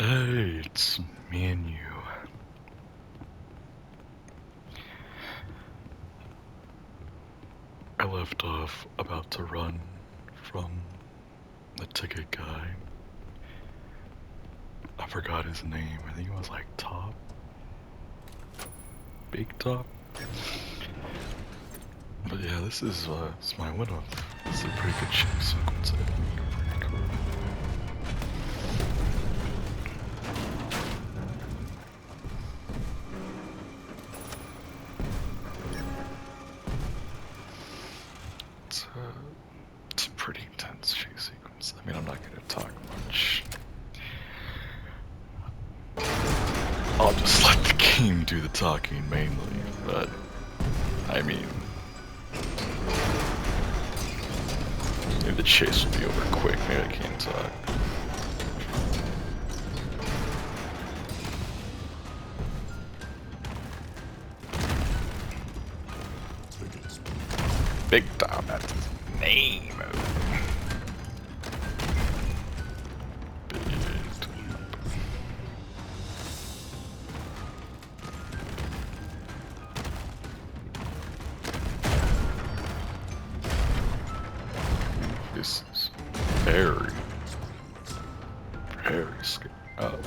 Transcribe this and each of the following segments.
Hey, it's me and you. I left off about to run from the ticket guy. I forgot his name. I think it was like Top? Big Top? But yeah, this is my win off. It's a pretty good chase sequence. I think. Pretty cool. It's a pretty intense chase sequence. I mean, I'm not gonna talk much. I'll just let the game do the talking mainly, but I mean, maybe the chase will be over quick. Maybe I can't talk. Big Tom, that's his name. This is very scary. Oh.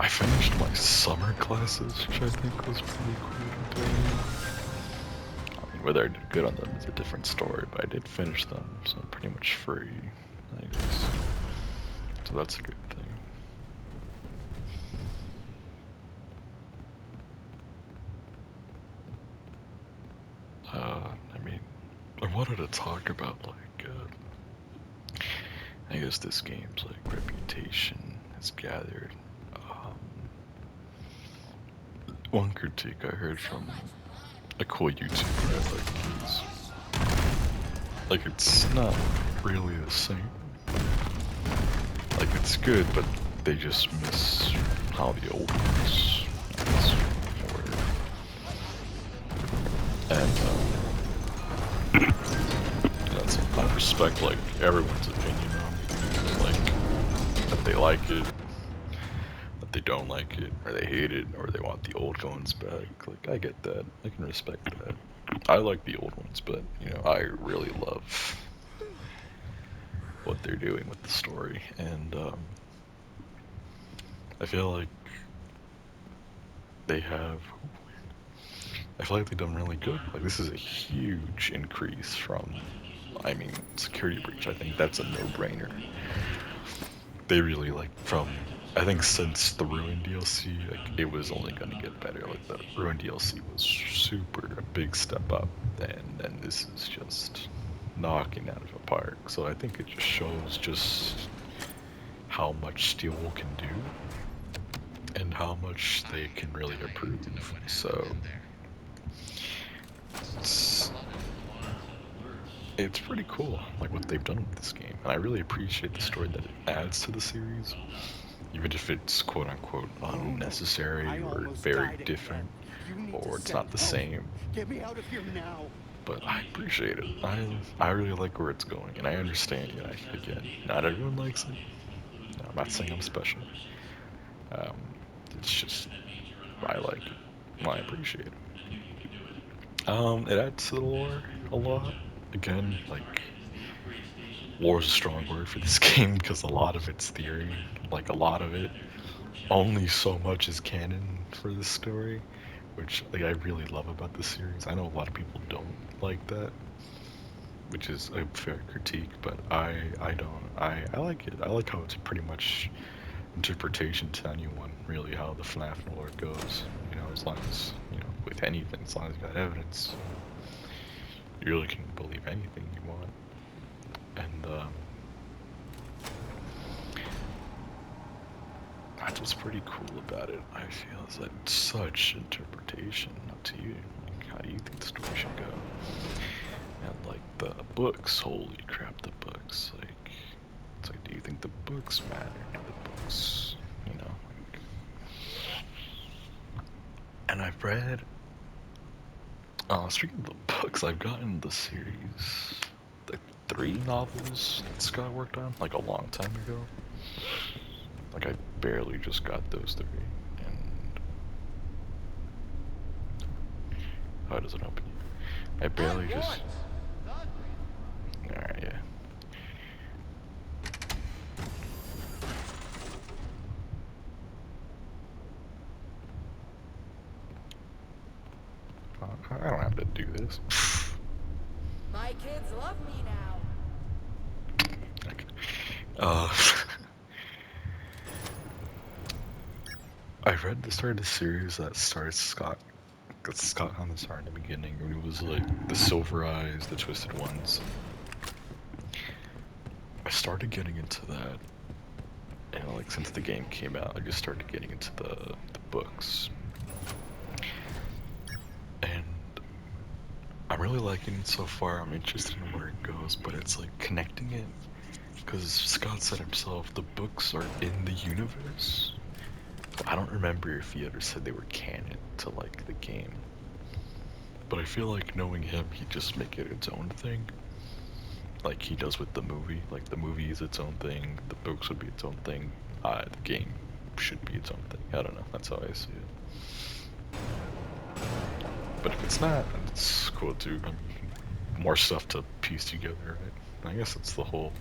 I finished my summer classes, which I think was pretty cool to do. I mean, whether I did good on them is a different story, but I did finish them, so I'm pretty much free, I guess. So that's a good thing. I mean, I wanted to talk about, like, I guess this game's, like, reputation has gathered. One critique I heard from a cool YouTuber I like is, like, it's not really the same. Like, it's good, but they just miss how the old ones were. And, that's, I respect, like, everyone's opinion on it. Like, that they like it, that they don't like it, or they hate it, or they want the old ones back. Like, I get that. I can respect that. I like the old ones, but, you know, I really love what they're doing with the story, and, I feel like I feel like they've done really good. Like, this is a huge increase from, I mean, Security Breach. I think that's a no-brainer. They really, like, I think since the Ruin DLC, like, it was only gonna get better. Like, the Ruin DLC was a big step up, and this is just knocking out of the park. So I think it just shows just how much Steelwool can do, and how much they can really improve. So it's pretty cool, like, what they've done with this game, and I really appreciate the story that it adds to the series, even if it's quote-unquote unnecessary or very different, or it's not the same. Get me out of here now. But I appreciate it. I really like where it's going, and I understand. You know, again, not everyone likes it. I'm not saying I'm special. Um, it's just I like it. I appreciate it. It adds to the lore a lot. Again, like, lore is a strong word for this game because a lot of it's theory. Like, a lot of it, only so much is canon for this story, which, like, I really love about the series. I know a lot of people don't like that, which is a fair critique, but I don't. I like it. I like how it's pretty much interpretation to anyone, really, how the FNAF lore goes. You know, as long as, you know, with anything, as long as you got evidence, you really can believe anything you want. And, that's what's pretty cool about it, I feel, is that it's such interpretation, up to you. Like, how do you think the story should go? And, like, the books, holy crap, the books, like, it's like, do you think the books matter? Do the books, you know, like, and I've read, speaking of the books, I've gotten the series, 3 novels that Scott worked on, like a long time ago. Like I barely just got those 3, and how does it open? I barely just. Alright, yeah. I don't have to do this. My kids love me now. Okay. I read the start of the series that started Scott. Got Scott on the start in the beginning, when it was like the Silver Eyes, the Twisted Ones. I started getting into that, and like since the game came out, I just started getting into the books. And I'm really liking it so far. I'm interested in where it goes, but it's like connecting it, because Scott said himself, the books are in the universe. I don't remember if he ever said they were canon to like the game, but I feel like knowing him, he'd just make it its own thing, like he does with the movie. Like the movie is its own thing, the books would be its own thing, the game should be its own thing. I don't know, that's how I see it. But if it's not, then it's cool too. I mean, more stuff to piece together, right? I guess that's the whole.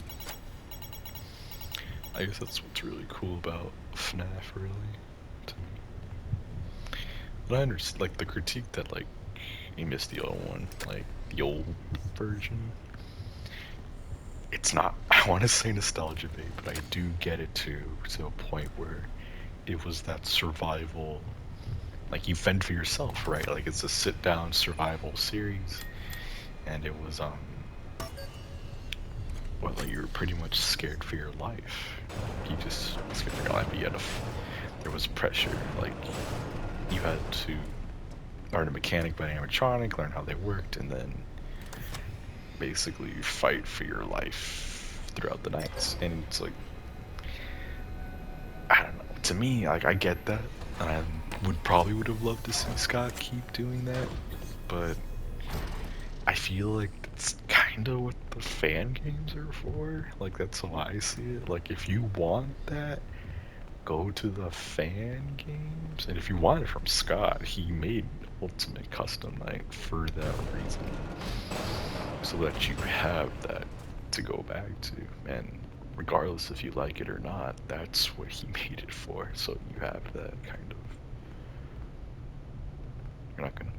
I guess that's what's really cool about FNAF, really. But I understand, like, the critique that, like, you missed the old one, like, the old version. It's not, I want to say nostalgia bait, but I do get it to a point where it was that survival, like, you fend for yourself, right? Like, it's a sit-down survival series, and it was, well, like, you were pretty much scared for your life. You just scared for your life, but you had there was pressure, like, you had to learn a mechanic by animatronic, learn how they worked, and then basically fight for your life throughout the nights. And it's like, I don't know, to me, like, I get that, and I probably would have loved to see Scott keep doing that, but I feel like it's kind of what the fan games are for. Like, that's how I see it. Like, if you want that, go to the fan games. And if you want it from Scott, he made Ultimate Custom Night for that reason, so that you have that to go back to. And regardless if you like it or not, that's what he made it for. So you have that kind of. You're not gonna.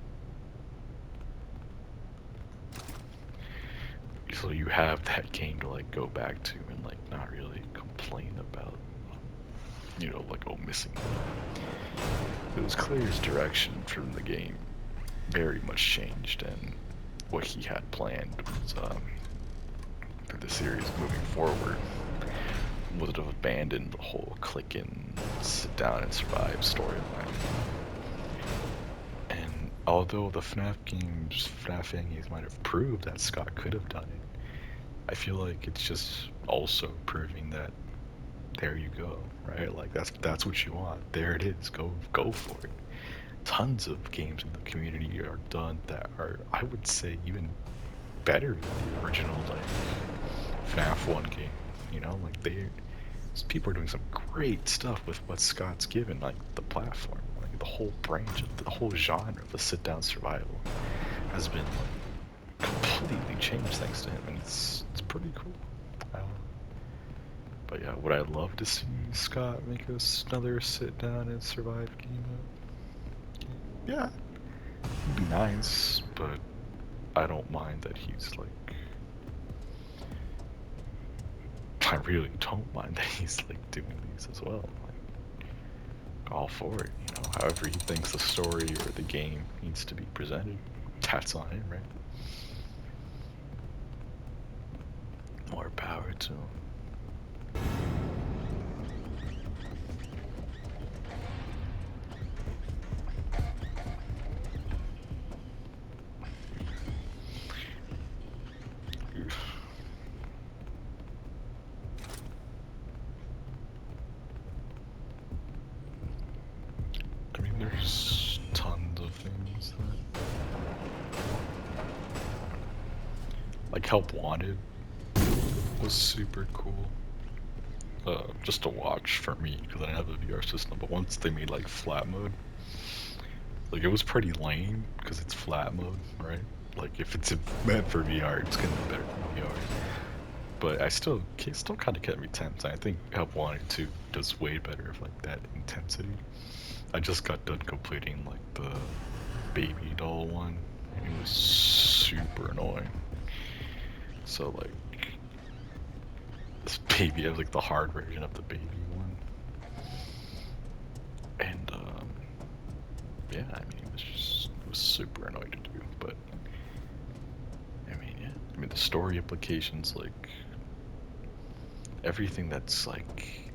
So you have that game to like go back to and like not really complain about, you know, like, oh, missing. It was clear his direction from the game very much changed, and what he had planned was for the series moving forward would have abandoned the whole click and sit down and survive storyline. And although the FNAF fan games might have proved that Scott could have done it, I feel like it's just also proving that there you go, right? Like that's what you want. There it is. Go for it. Tons of games in the community are done that are, I would say, even better than the original, like FNAF 1 game. You know, like people are doing some great stuff with what Scott's given, like the platform, like the whole branch of the whole genre of the sit-down survival has been like completely changed thanks to him, and it's pretty cool. But yeah, would I love to see Scott make us another sit-down and survive game? Yeah, it'd be nice, but I don't mind that he's like. I really don't mind that he's like doing these as well. Like, all for it, you know. However he thinks the story or the game needs to be presented, that's on him, right? More power to him. I mean, there's tons of things that, like, Help Wanted was super cool. Just to watch for me because I didn't have a VR system. But once they made like flat mode, like it was pretty lame because it's flat mode, right? Like if it's meant for VR, it's gonna be better than VR. But I still kind of kept me tense. I think Help Wanted 2 does way better of like that intensity. I just got done completing like the baby doll one, and it was super annoying. So like this baby, I was like the hard version of the baby one, and yeah, I mean it was super annoying to do, but I mean yeah, I mean the story implications, like everything that's like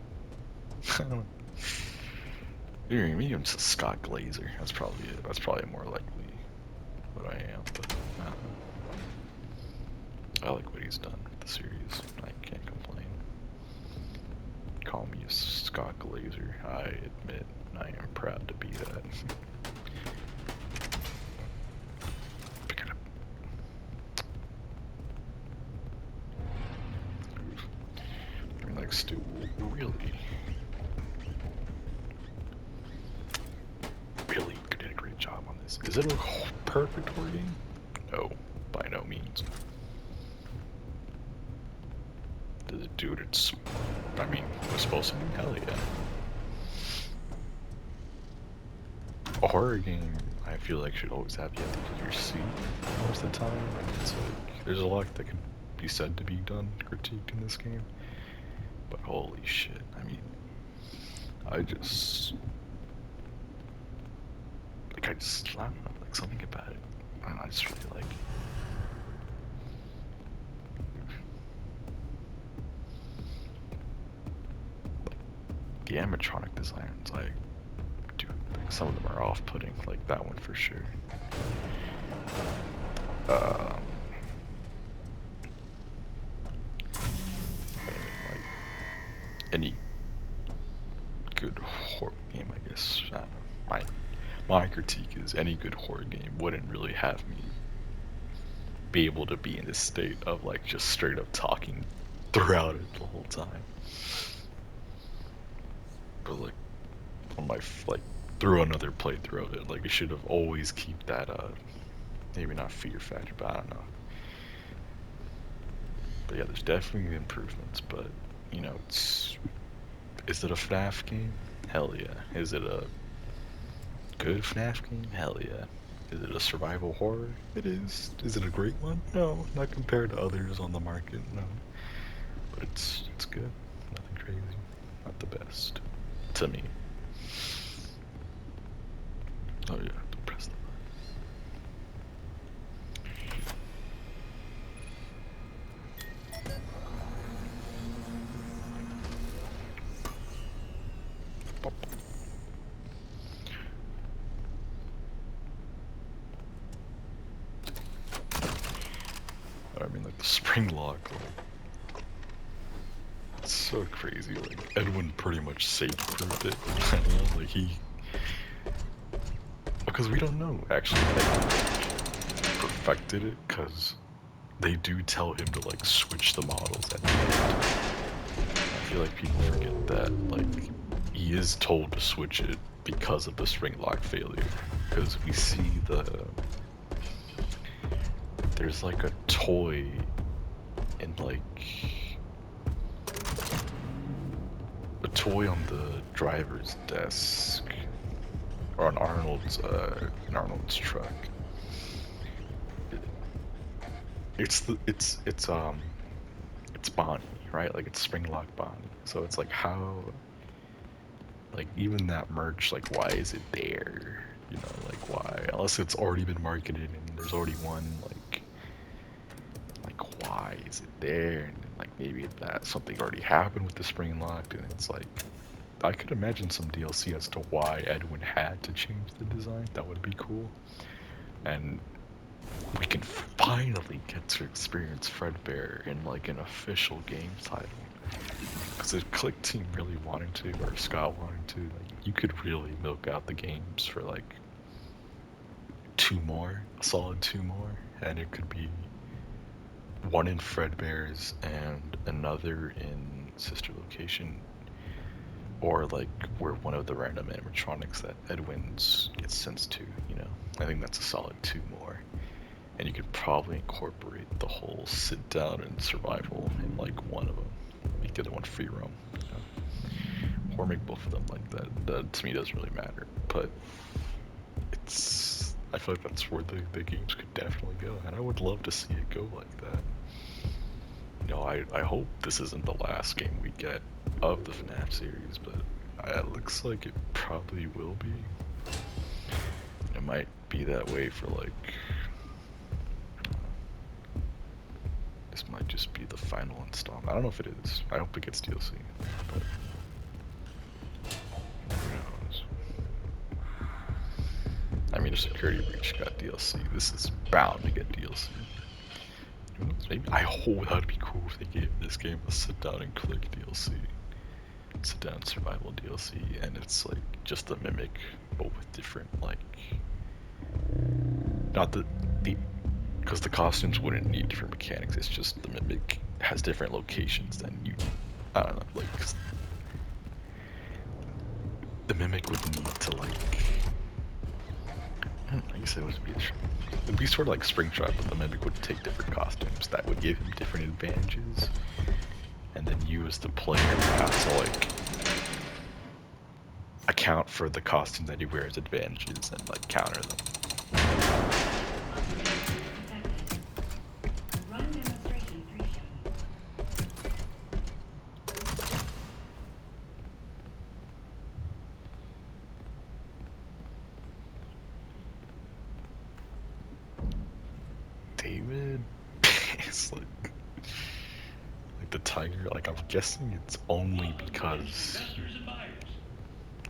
I don't know. Maybe I'm just Scott Glazer. That's probably it. That's probably more likely what I am, but I don't know. I like what he's done with the series. I can't complain. Call me a Scott Glazer. I admit I am proud to be that. Pick it up. I mean, like, Stu, really did a great job on this. Is it a perfect horror game? No, by no means. Does it do what it's, I mean, was supposed to do? Hell yeah. A horror game, I feel like, should always have you at the edge of your seat most of the time. And it's like, there's a lot that can be said to be done, critiqued in this game. But holy shit, I mean, I don't know, like something about it. I don't know, I just really like it. Like, the animatronic designs, like, dude, like some of them are off-putting, like that one for sure. Like, any good horror game, I guess. I don't know. My critique is any good horror game wouldn't really have me be able to be in this state of like just straight up talking throughout it the whole time. But like on my like through another playthrough of it, like it should have always keep that maybe not fear factor, but I don't know. But yeah, there's definitely improvements, but you know, is it a FNAF game? Hell yeah. Is it a good FNAF game? Hell yeah. Is it a survival horror? It is. Is it a great one? No, not compared to others on the market, no. But it's good. Nothing crazy. Not the best. To me. Oh yeah, don't press the button. I mean, like the spring lock, like, it's so crazy. Like Edwin pretty much safe-proofed it. Like because we don't know actually how he perfected it, because they do tell him to like switch the models at the end. I feel like people forget that like he is told to switch it because of the spring lock failure. Because we see there's like a toy in like a toy on the driver's desk or on Arnold's truck. It's Bonnie, right? Like it's Springlock Bonnie. So it's like how, like even that merch, like why is it there? You know, like why? Unless it's already been marketed and there's already one. Like why is it there? And like maybe that something already happened with the Springlock, and it's like I could imagine some DLC as to why Edwin had to change the design. That would be cool. And we can finally get to experience Fredbear in like an official game title. Because the Click team really wanted to, or Scott wanted to, like, you could really milk out the games for like a solid two more, and it could be one in Fredbear's and another in Sister Location, or like where one of the random animatronics that Edwin's gets sent to. You know, I think that's a solid 2 more, and you could probably incorporate the whole sit down and survival in like one of them. Make the other one free roam, you know? Or make both of them like that. That to me doesn't really matter, but I feel like that's where the games could definitely go, and I would love to see it go like that. You know, I hope this isn't the last game we get of the FNAF series, but it looks like it probably will be. It might be that way for like... This might just be the final installment. I don't know if it is. I hope it gets DLC, but... Who knows? I mean, if Security Breach got DLC, this is bound to get DLC. Who knows? Maybe. I hope that'd be cool if they gave this game a sit down and click DLC. Sit down survival DLC, and it's like just the Mimic, but with different, like... Not the because the costumes wouldn't need different mechanics, it's just the Mimic has different locations than you... I don't know, like... The Mimic would need to, like... I guess it would be sort of like Springtrap, but the Mimic would take different costumes that would give him different advantages. And then you as the player have to, like... account for the costume that he wears advantages and, like, counter them. David is like the tiger, like I'm guessing it's only because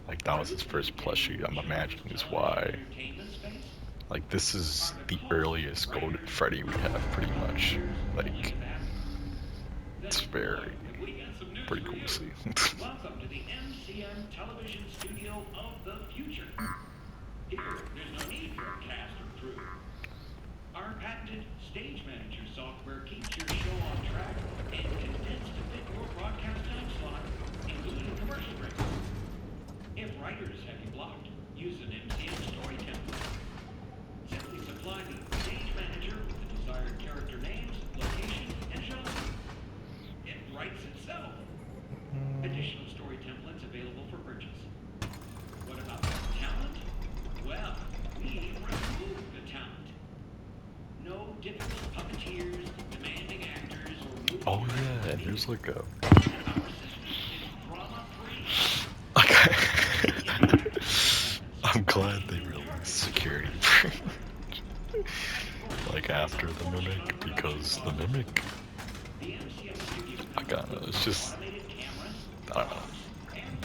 like that was his first plushie. I'm imagining is why. Like this is the earliest Golden Freddy we have, pretty much. Like it's pretty cool to see. Welcome to the MCM television studio of the future. Here, there's no need for a cast or crew. Our patented Stage Manager software keeps your show on track and condensed to fit your broadcast time slot, including commercial breaks. If writers have you blocked, use an MCM story template. Simply supply the Stage Manager with the desired character names, location, and genre. It writes itself. Additional story templates available for purchase. What about talent? Well, we remove the talent. No difficult puppeteers, demanding actors, or movie Oh yeah, and there's like a... Our system is drama-free. Okay. I'm glad they released Security Breach. Like after the Mimic, because the Mimic... I don't know, it's just... I don't know.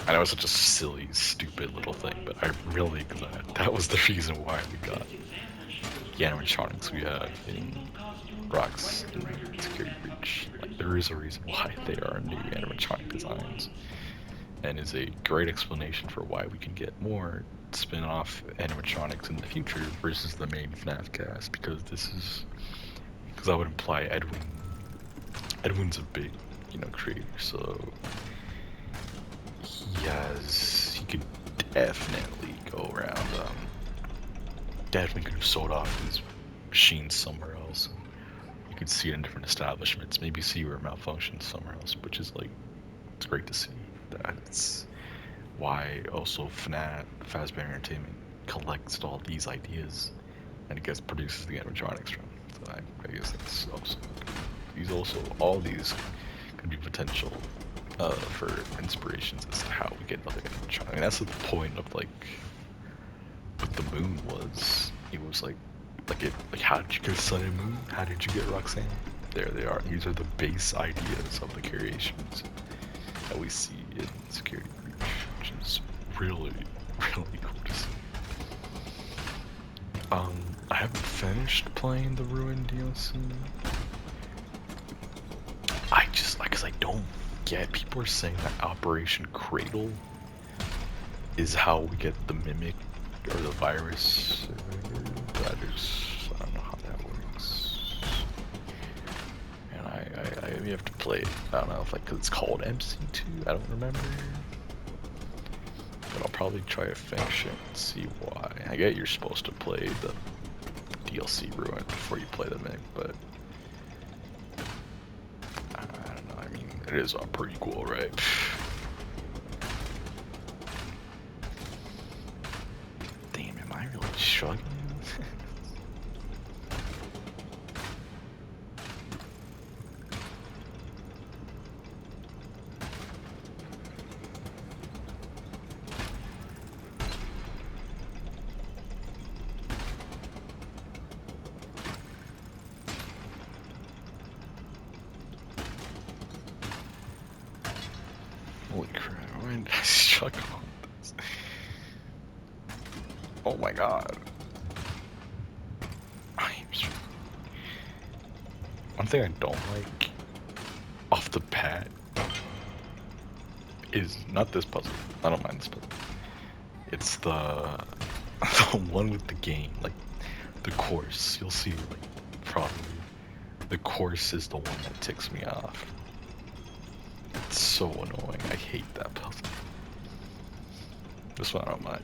I know it's such a silly, stupid little thing, but I'm really glad that was the reason why we got the animatronics we have in Rocks and Security Breach. Like, there is a reason why they are new animatronic designs, and is a great explanation for why we can get more spin-off animatronics in the future versus the main FNAF cast, because that would imply Edwin's a big, creator, so he could definitely go around, definitely could have sold off his machines somewhere else. You could see it in different establishments, maybe see where it malfunctions somewhere else, which is like, it's great to see. That's why also Fazbear Entertainment collects all these ideas and it gets produces the animatronics from. So I guess that's also all these could be potential for inspirations as to how we get another animatronic. I mean, that's the point of like what the moon was. It was like how did you get Sun and Moon? How did you get Roxanne? There they are. These are the base ideas of the creations that we see in Security Breach, which is really, really cool to see. I haven't finished playing the Ruin DLC. Because I don't get, people are saying that Operation Cradle is how we get the Mimic or the virus. I don't know how that works. maybe you have to play it. I don't know if like 'cause it's called MC2. I don't remember. But I'll probably try to finish it and see why. I get you're supposed to play the DLC Ruin before you play the MiG, but I don't know. I mean, it is a prequel, right? Damn, am I really struggling? Holy crap, why did I struggle on this? Oh my god. I am struggling. One thing I don't like off the bat is not this puzzle. I don't mind this puzzle. It's the one with the game, like the course. You'll see, like, probably the course is the one that ticks me off. It's so annoying. I hate that puzzle. This one I don't mind.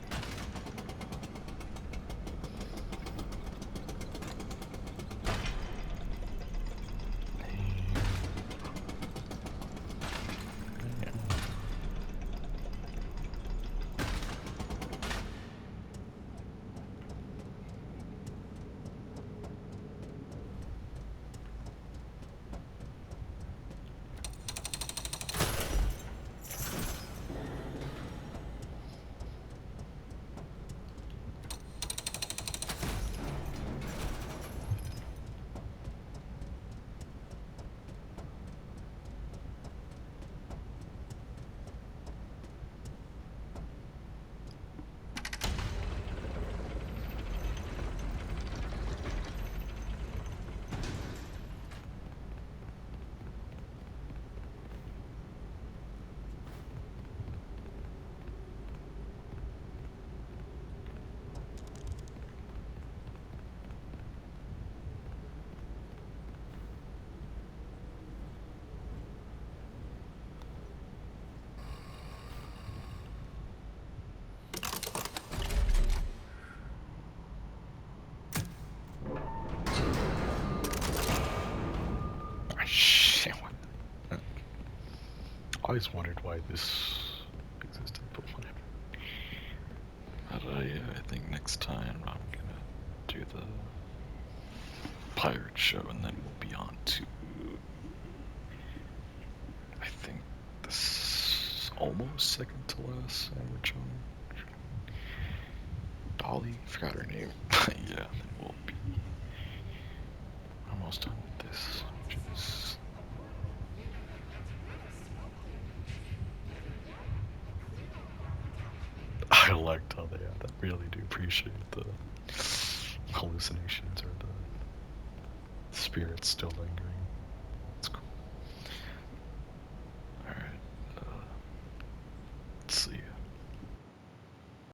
I always wondered why this existed, but whatever. But yeah, I think next time I'm gonna do the pirate show, and then we'll be on to, I think, this almost second to last sandwich on Dolly. Forgot her name. Yeah, then we'll be almost done with this, which is. I liked how they had that. Really do appreciate the hallucinations or the spirits still lingering.